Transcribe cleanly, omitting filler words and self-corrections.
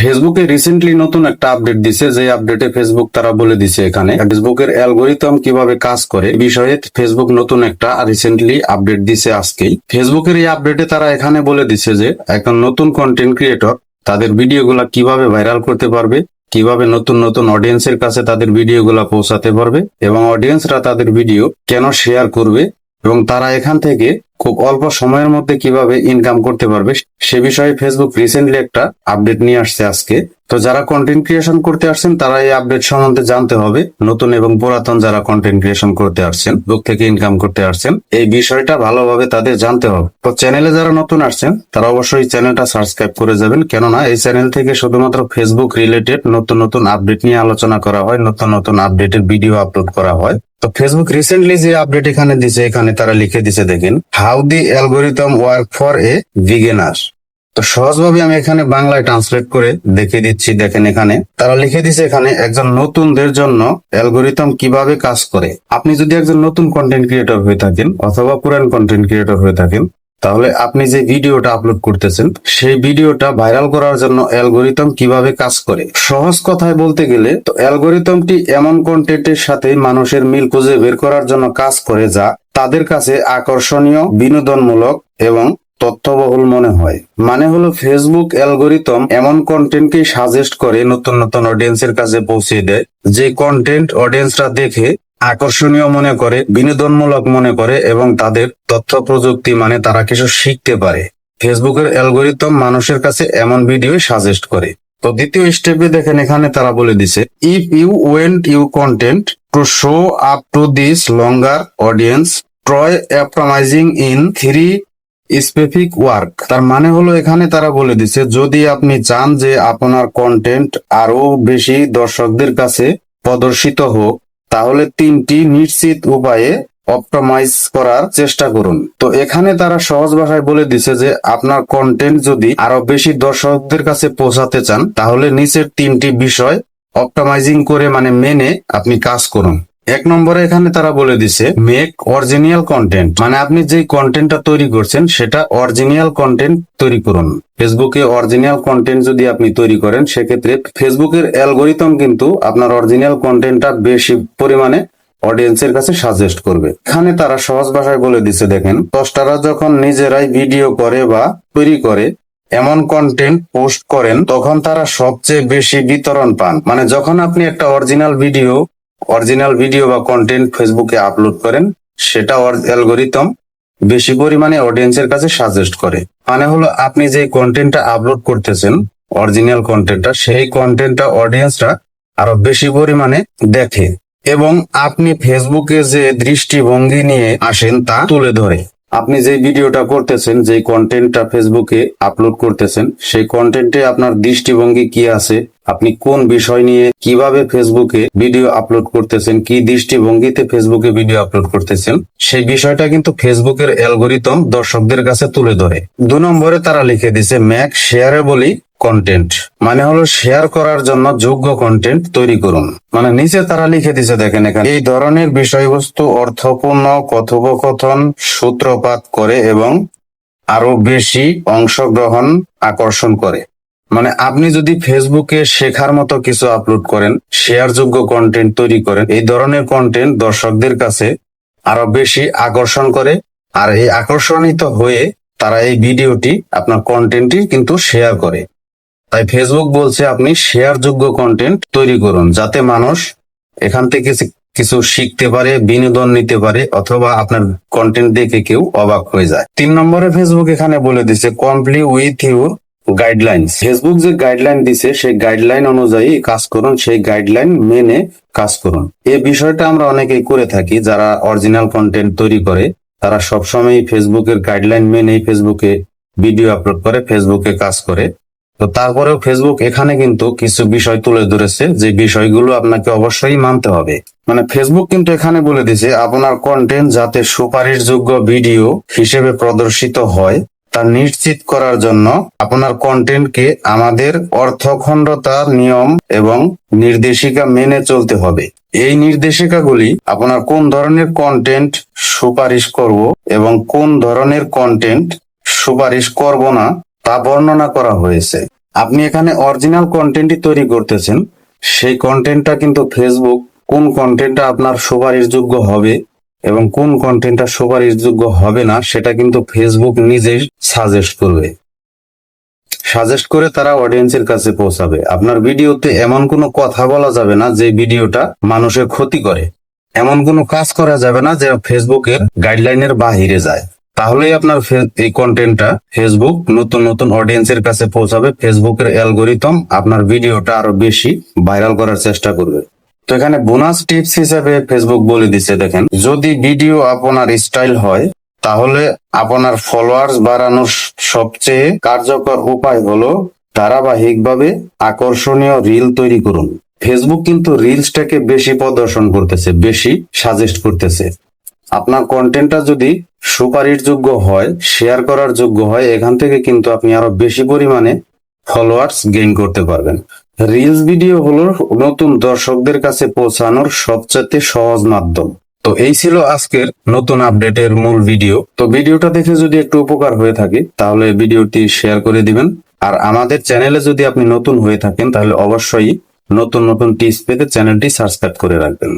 ফেসবুকে রিসেন্টলি নতুন একটা আপডেট দিছে, যে আপডেটে ফেসবুক তারা বলে দিছে এখানে ফেসবুকের অ্যালগোরিদম কিভাবে কাজ করে বিষয়ে ফেসবুক নতুন একটা রিসেন্টলি আপডেট দিছে আজকেই। ফেসবুকের এই আপডেটে তারা এখানে বলে দিছে যে এখন নতুন কন্টেন্ট ক্রিয়েটর তাদের ভিডিওগুলা কিভাবে ভাইরাল করতে পারবে, কিভাবে নতুন নতুন অডিয়েন্সের কাছে তাদের ভিডিওগুলা পৌঁছাতে পারবে এবং অডিয়েন্সরা তাদের ভিডিও কেন শেয়ার করবে এবং তারা এখান থেকে খুব অল্প সময়ের মধ্যে কিভাবে ইনকাম করতে পারবে সে বিষয়ে ফেসবুক রিসেন্টলি একটা আপডেট নিয়ে আসছে আজকে। তো যারা কন্টেন্ট ক্রিয়েশন করতে আসছেন তারা এই আপডেট সম্বন্ধে জানতে হবে। নতুন এবং পুরাতন যারা কন্টেন্ট ক্রিয়েশন করতে আসছেন, ফেসবুক থেকে ইনকাম করতে আসছেন, এই বিষয়টা ভালোভাবে তাদের জানতে হবে। তো চ্যানেলে যারা নতুন আসছেন তারা অবশ্যই চ্যানেলটা সাবস্ক্রাইব করে যাবেন, কেননা এই চ্যানেল থেকে শুধুমাত্র ফেসবুক রিলেটেড নতুন নতুন আপডেট নিয়ে আলোচনা করা হয়, নতুন নতুন আপডেটের ভিডিও আপলোড করা হয়। তো ফেসবুক রিসেন্টলি যে আপডেট এখানে দিছে, এখানে তারা লিখে দিছে দেখেন, how the algorithm work for a beginner. তো সহজভাবে আমি এখানে বাংলায় ট্রান্সলেট করে দেখিয়ে দিচ্ছি। দেখেন এখানে তারা লিখে দিছে এখানে একজন নতুনদের জন্য অ্যালগোরিদম কিভাবে কাজ করে। আপনি যদি একজন নতুন কন্টেন্ট ক্রিয়েটর হয়ে থাকেন অথবা পুরান কন্টেন্ট ক্রিয়েটর হয়ে থাকেন, তাহলে আপনি যে ভিডিওটা আপলোড করতেছেন সেই ভিডিওটা ভাইরাল করার জন্য অ্যালগোরিদম কিভাবে কাজ করে। সহজ কথায় বলতে গেলে তো অ্যালগোরিদমটি এমন কন্টেন্টের সাথে মানুষের মিল খুঁজে বের করার জন্য কাজ করে যা তাদের কাছে আকর্ষণীয়, বিনোদনমূলক এবং তথ্যবহুল মনে হয়। মানে হলো ফেসবুক অ্যালগোরিদম এমন কন্টেন্টকে সাজেস্ট করে, নতুন নতুন অডিয়েন্সের কাছে পৌঁছে দেয় যে কন্টেন্ট অডিয়েন্সরা দেখে আকর্ষণীয় মনে করে, বিনোদনমূলক মনে করে এবং তাদের তথ্য প্রযুক্তি মানে তারা কিছু শিখতে পারে। ফেসবুকের অ্যালগোরিদম মানুষের কাছে এমন ভিডিও সাজেস্ট করে। তো দ্বিতীয় স্টেপে দেখেন এখানে তারা বলে দিছে, if you want your content to show up to this longer audience try optimizing in 3 specific work. তার মানে হলো এখানে তারা বলে দিছে, যদি আপনি চান যে আপনার কন্টেন্ট আরো বেশি দর্শকদের কাছে প্রদর্শিত হোক, তাহলে 3টি নিশ্চিত উপায়ে অপটিমাইজ করার চেষ্টা করুন। তো এখানে তারা সহজ ভাষায় বলে দিছে যে আপনার কন্টেন্ট যদি আরো বেশি দর্শকদের কাছে পৌঁছাতে চান, তাহলে নিচের 3টি বিষয় অপটিমাইজিং করে মানে মেনে আপনি কাজ করুন। 1 নম্বরে এখানে তারা বলে দিছে, মেক অরিজিনাল কন্টেন্ট। মানে আপনি যে কন্টেন্টটা তৈরি করছেন সেটা অরিজিনাল কন্টেন্ট তৈরি করুন। ফেসবুকে অরিজিনাল কন্টেন্ট যদি আপনি তৈরি করেন, সেক্ষেত্রে ফেসবুকের অ্যালগোরিদম কিন্তু আপনার অরিজিনাল কন্টেন্টটা বেশি পরিমাণে অডিয়েন্সের কাছে সাজেস্ট করবে। এখানে তারা সহজ ভাষায় বলে দিছে দেখেন, স্রষ্টারা যখন নিজেরাই ভিডিও করে বা তৈরি করে এমন কন্টেন্ট পোস্ট করেন, তখন তারা সবচেয়ে বেশি বিতরণ পান। মানে যখন আপনি একটা অরিজিনাল ভিডিও বা কন্টেন্ট ফেসবুকে আপলোড করেন, সেটা অ্যালগোরিদম বেশি পরিমাণে অডিয়েন্সের কাছে সাজেস্ট করে। মানে হলো আপনি যে কন্টেন্টটা আপলোড করতেছেন অরিজিনাল কন্টেন্টটা, সেই কন্টেন্টটা অডিয়েন্সরা আরো বেশি পরিমাণে দেখে এবং আপনি ফেসবুকে যে দৃষ্টিভঙ্গি নিয়ে আসেন তা তুলে ধরে। আপনি যে ভিডিওটা করতেছেন, যে কন্টেন্টটা ফেসবুকে আপলোড করতেছেন, সেই কন্টেন্টে আপনার দৃষ্টিভঙ্গি কি আছে, আপনি কোন বিষয় নিয়ে কিভাবে ফেসবুকে ভিডিও আপলোড করতেছেন, কি দৃষ্টিভঙ্গিতে ফেসবুকে ভিডিও আপলোড করতেছেন, সেই বিষয়টা কিন্তু ফেসবুকের অ্যালগোরিদম দর্শকদের কাছে তুলে ধরে। 2 নম্বরে তারা লিখে দিছে, মেক শেয়ারেবলি কন্টেন্ট। মানে হলো শেয়ার করার জন্য যোগ্য কন্টেন্ট তৈরি করুন। মানে নিচে তারা লিখে দিছে দেখেন এখানে, এই ধরনের বিষয়বস্তু অর্থপূর্ণ কথোপকথন সূত্রপাত করে এবং আরো বেশি অংশগ্রহণ আকর্ষণ করে। মানে আপনি যদি ফেসবুকে শেখার মতো কিছু আপলোড করেন, শেয়ারযোগ্য কন্টেন্ট তৈরি করেন, এই ধরনের কন্টেন্ট দর্শকদের কাছে আরো বেশি আকর্ষণ করে, আর এই আকর্ষণিত হয়ে তারা এই ভিডিওটি আপনার কন্টেন্টটি কিন্তু শেয়ার করে। তাই ফেসবুক বলছে আপনি শেয়ারযোগ্য কন্টেন্ট তৈরি করুন, যাতে মানুষ এখান থেকে কিছু শিখতে পারে, বিনোদন নিতে পারে, অথবা আপনার কন্টেন্ট দেখে কেউ অবাক হয়ে যায়। 3 নম্বরে ফেসবুক এখানে বলে দিছে, কমপ্লি উইথ ইউর গাইডলাইন। ফেসবুক যে গাইডলাইন দিছে সেই গাইডলাইন অনুযায়ী কাজ করুন, সেই গাইডলাইন মেনে কাজ করুন। এই বিষয়টা আমরা অনেকেই করে থাকি, যারা অরিজিনাল কন্টেন্ট তৈরি করে তারা সবসময় ফেসবুকের গাইডলাইন মেনেই ফেসবুকে ভিডিও আপলোড করে, ফেসবুকে কাজ করে। তো তারপরেও ফেসবুক এখানে কিন্তু কিছু বিষয় তুলে ধরেছে, যে বিষয়গুলো আপনাকে অবশ্যই মানতে হবে। মানে ফেসবুক কিন্তু এখানে বলে দিছে, আপনার কন্টেন্ট যাতে সুপারিশযোগ্য ভিডিও হিসেবে প্রদর্শিত হয় তা নিশ্চিত করার জন্য আপনার কন্টেন্টকে আমাদের অর্থখণ্ডতা, নিয়ম এবং নির্দেশিকা মেনে চলতে হবে। এই নির্দেশিকাগুলি আপনার কোন ধরনের কন্টেন্ট সুপারিশ করব এবং কোন ধরনের কন্টেন্ট সুপারিশ করব না তা বর্ণনা করা হয়েছে। আপনি এখানে অরিজিনাল কন্টেন্টই তৈরি করতেছেন, সেই কন্টেন্টটা কিন্তু ফেসবুক কোন কন্টেন্টটা আপনার সুপারিশযোগ্য হবে এবং কোন কন্টেন্টটা সুপারিশযোগ্য হবে না সেটা কিন্তু ফেসবুক নিজেই সাজেস্ট করবে। সাজেস্ট করে তারা অডিয়েন্সের কাছে পৌঁছাবে। আপনার ভিডিওতে এমন কোনো কথা বলা যাবে না যে ভিডিওটা মানুষের ক্ষতি করে, এমন কোনো কাজ করা যাবে না যে ফেসবুকের গাইডলাইনের বাহিরে যায়। তাহলেই আপনার এই কন্টেন্টটা ফেসবুক নতুন নতুন অডিয়েন্সের কাছে পৌঁছাবে। ফেসবুকের অ্যালগোরিদম আপনার ভিডিওটা আরো বেশি ভাইরাল করার চেষ্টা করবে। তো এখানে বোনাস টিপস হিসেবে ফেসবুক বলে দিচ্ছে, দেখেন, যদি ভিডিও আপনার স্টাইল হয় তাহলে আপনার ফলোয়ার্স বাড়ানোর সবচেয়ে কার্যকর উপায় হলো ধারাবাহিকভাবে আকর্ষণীয় রিল তৈরি করুন। ফেসবুক কিন্তু রিলসটাকে বেশি প্রদর্শন করতেছে, বেশি সাজেস্ট করতেছে। আপনার কন্টেন্টটা যদি সুপারিশযোগ্য হয়, শেয়ার করার যোগ্য হয়, এখান থেকে কিন্তু আপনি আরো বেশি পরিমাণে ফলোয়ার্স গেইন করতে পারবেন। রিলস ভিডিও হলো নতুন দর্শকদের কাছে পৌঁছানোর সবচেয়ে সহজ মাধ্যম। তো এই ছিল আজকের নতুন আপডেটের মূল ভিডিও। তো ভিডিওটা দেখে যদি একটু উপকার হয়ে থাকে তাহলে ভিডিওটি শেয়ার করে দিবেন। আর আমাদের চ্যানেলে যদি আপনি নতুন হয়ে থাকেন তাহলে অবশ্যই নতুন নতুন টিপস পেতে চ্যানেলটি সাবস্ক্রাইব করে রাখবেন।